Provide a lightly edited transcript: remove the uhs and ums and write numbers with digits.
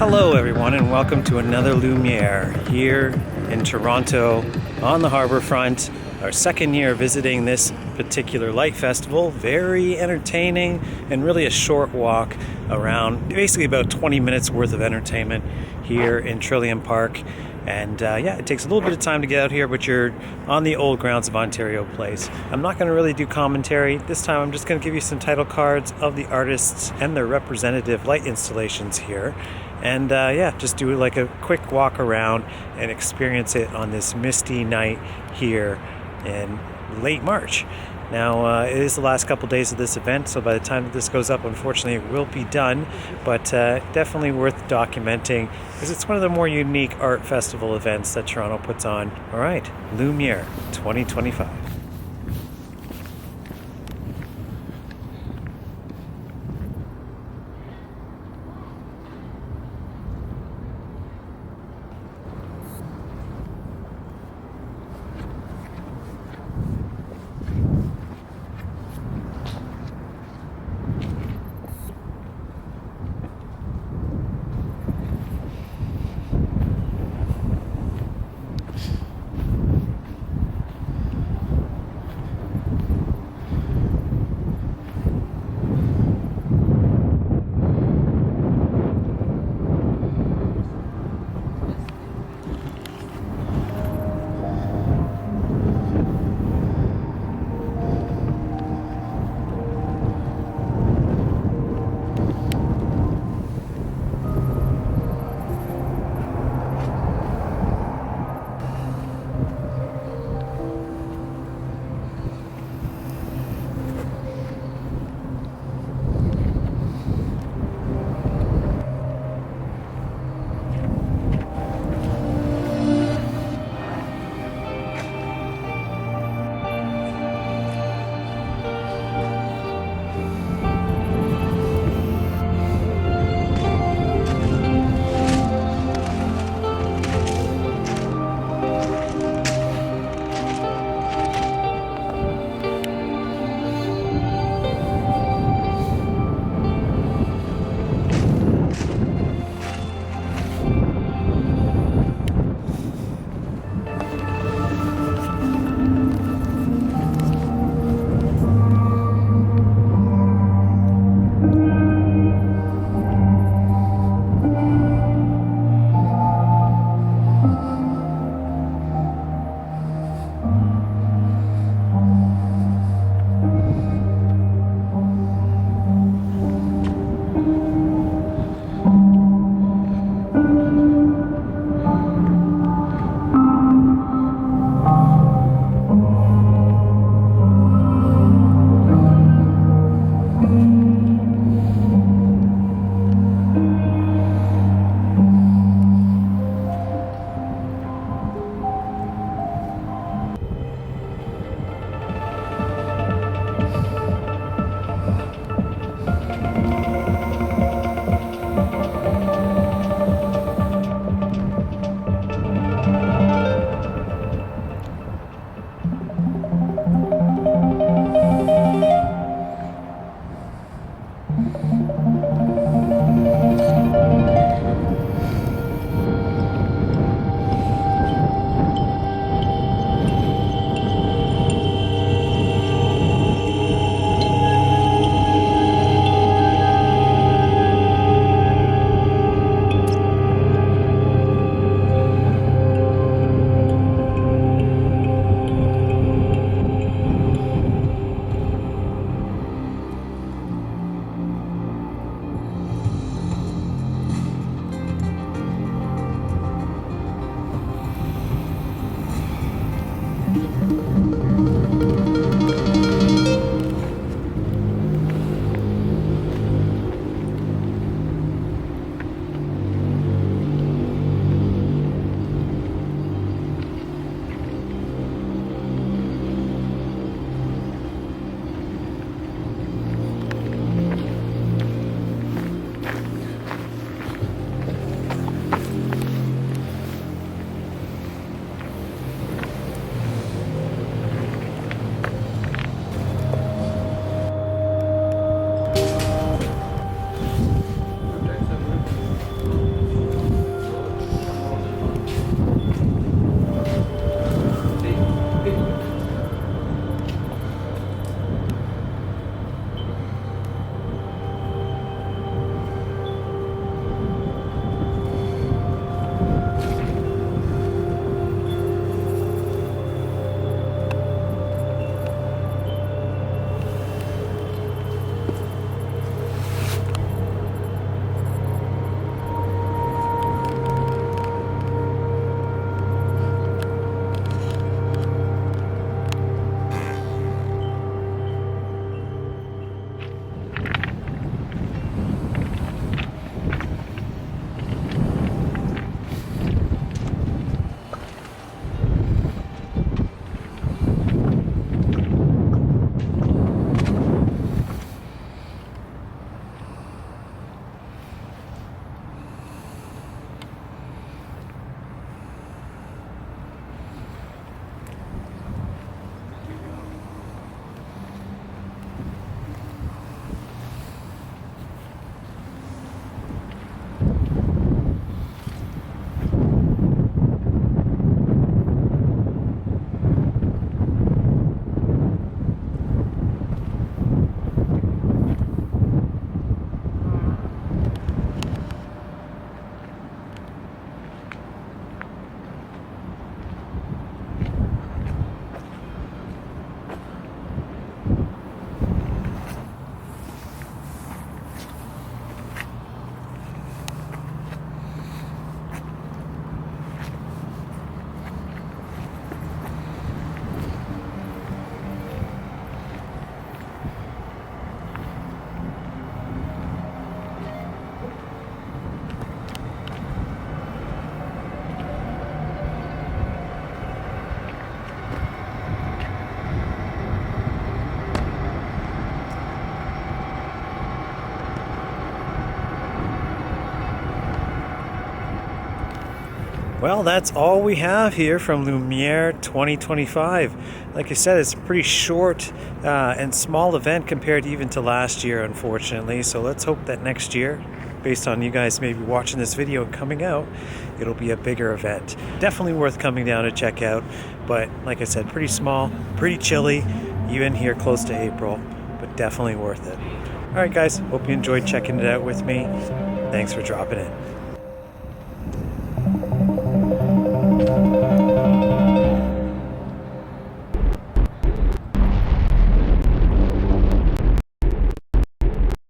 Hello everyone and welcome to another Lumière here in Toronto on the harbour front. Our second year visiting this particular light festival. Very entertaining and really a short walk around, basically about 20 minutes worth of entertainment here in Trillium Park. And yeah, it takes a little bit of time to get out here, but you're on the old grounds of Ontario Place. I'm not going to really do commentary. This time I'm just going to give you some title cards of the artists and their representative light installations here. And yeah, just do like a quick walk around and experience it on this misty night here in late March. Now, it is the last couple days of this event, so by the time that this goes up, unfortunately, it will be done, but definitely worth documenting because it's one of the more unique art festival events that Toronto puts on. All right, Lumière 2025. Well, that's all we have here from Lumière 2025. Like I said, it's a pretty short and small event compared even to last year, unfortunately. So let's hope that next year, based on you guys maybe watching this video and coming out, it'll be a bigger event. Definitely worth coming down to check out. But like I said, pretty small, pretty chilly, even here close to April, but definitely worth it. All right, guys, hope you enjoyed checking it out with me. Thanks for dropping in.